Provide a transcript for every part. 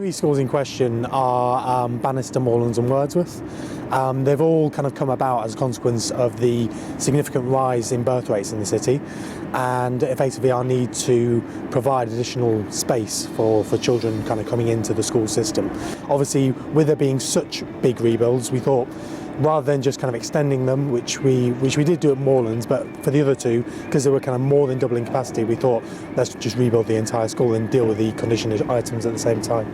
Three schools in question are Bannister, Moorlands and Wordsworth. They've all kind of come about as a consequence of the significant rise in birth rates in the city and effectively our need to provide additional space for children kind of coming into the school system. Obviously, with there being such big rebuilds, we thought rather than just kind of extending them, which we did do at Moorlands, but for the other two, because they were kind of more than doubling capacity, we thought let's just rebuild the entire school and deal with the condition items at the same time.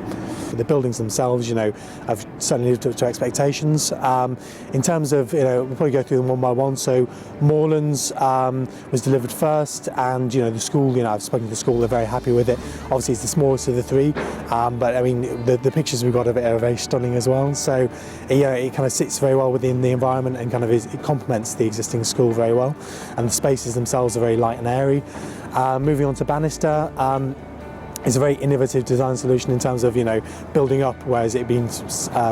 The buildings themselves, have certainly lived up to expectations. In terms of, we'll probably go through them one by one. So Moorlands was delivered first, and the school, I've spoken to the school, they're very happy with it. Obviously, it's the smallest of the three, but I mean the pictures we've got of it are very stunning as well. So it kind of sits very well within the environment and it complements the existing school very well. And the spaces themselves are very light and airy. Moving on to Bannister. It's a very innovative design solution in terms of building up, whereas it had been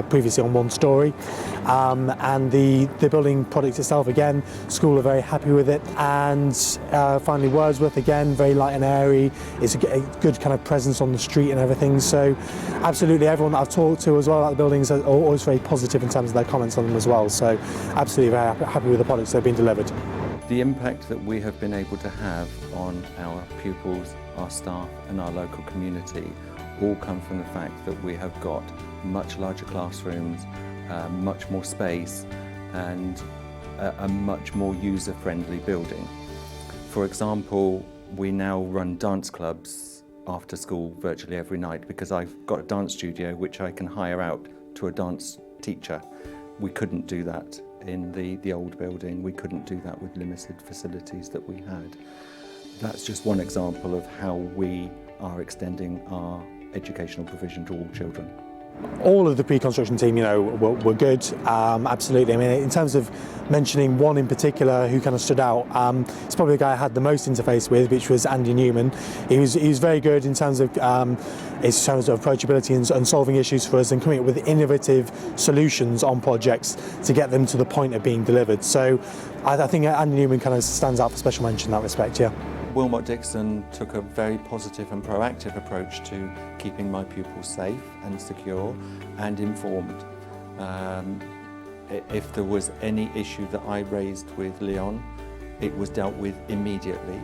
previously on one story. And the building product itself, again, school are very happy with it. And finally Wordsworth, again, very light and airy. It's a good kind of presence on the street and everything. So absolutely everyone that I've talked to as well about the buildings are always very positive in terms of their comments on them as well. So absolutely very happy with the products that have been delivered. The impact that we have been able to have on our pupils, our staff and our local community all come from the fact that we have got much larger classrooms, much more space and a much more user-friendly building. For example, we now run dance clubs after school virtually every night because I've got a dance studio which I can hire out to a dance teacher. We couldn't do that in the old building. We couldn't do that with limited facilities that we had. That's just one example of how we are extending our educational provision to all children. All of the pre-construction team, were good, absolutely. I mean, in terms of mentioning one in particular who kind of stood out, it's probably the guy I had the most interface with, which was Andy Newman. He was very good in terms of approachability and solving issues for us and coming up with innovative solutions on projects to get them to the point of being delivered. So I think Andy Newman kind of stands out for special mention in that respect, yeah. Willmott Dixon took a very positive and proactive approach to keeping my pupils safe and secure and informed. If there was any issue that I raised with Leon, it was dealt with immediately.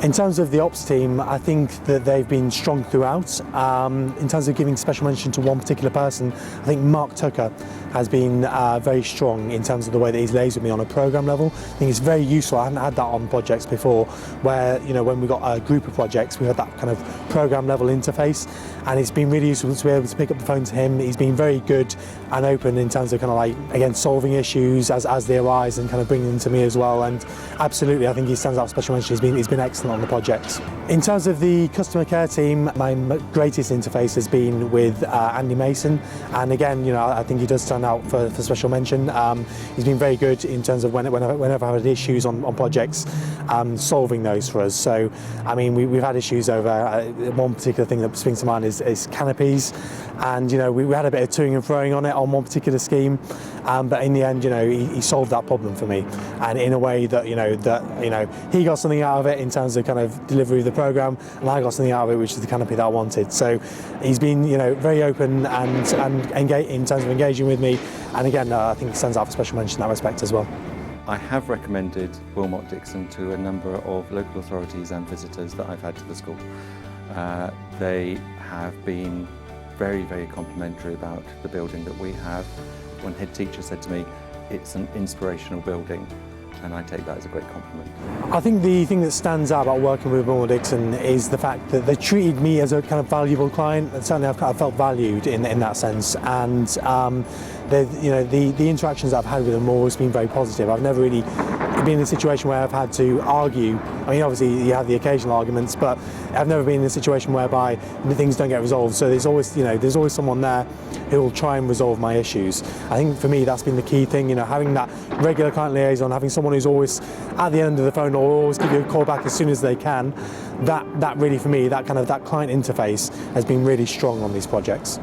In terms of the ops team, I think that they've been strong throughout. In terms of giving special mention to one particular person, I think Mark Tucker has been very strong in terms of the way that he's liaised with me on a programme level. I think it's very useful. I haven't had that on projects before, where when we got a group of projects, we had that kind of programme level interface, and it's been really useful to be able to pick up the phone to him. He's been very good and open in terms of again, solving issues as they arise and kind of bringing them to me as well. And absolutely, I think he stands out special mention. He's been excellent on the project. In terms of the customer care team, my greatest interface has been with Andy Mason, and again, I think he does stand out for special mention. He's been very good in terms of whenever I've had issues on projects, solving those for us. So, I mean, we've had issues over one particular thing that springs to mind is canopies, and we had a bit of toing and froing on it on one particular scheme, but in the end, he solved that problem for me, and in a way that he got something out of it in terms of kind of delivery of the programme, and I got something out of it, which is the canopy that I wanted. So he's been very open and in terms of engaging with me, and again, I think he stands out for special mention in that respect as well. I have recommended Willmott Dixon to a number of local authorities and visitors that I've had to the school. They have been very, very complimentary about the building that we have. One head teacher said to me, it's an inspirational building, and I take that as a great compliment. I think the thing that stands out about working with Willmott Dixon is the fact that they treated me as a kind of valuable client, and certainly I've felt valued in that sense. And the interactions I've had with them have always been very positive. I've never really been in a situation where I've had to argue. I mean, obviously you have the occasional arguments, but I've never been in a situation whereby things don't get resolved. So there's always someone there who will try and resolve my issues. I think for me that's been the key thing. Having that regular client liaison, having someone who's always at the end of the phone or always give you a call back as soon as they can. That really for me, that client interface has been really strong on these projects.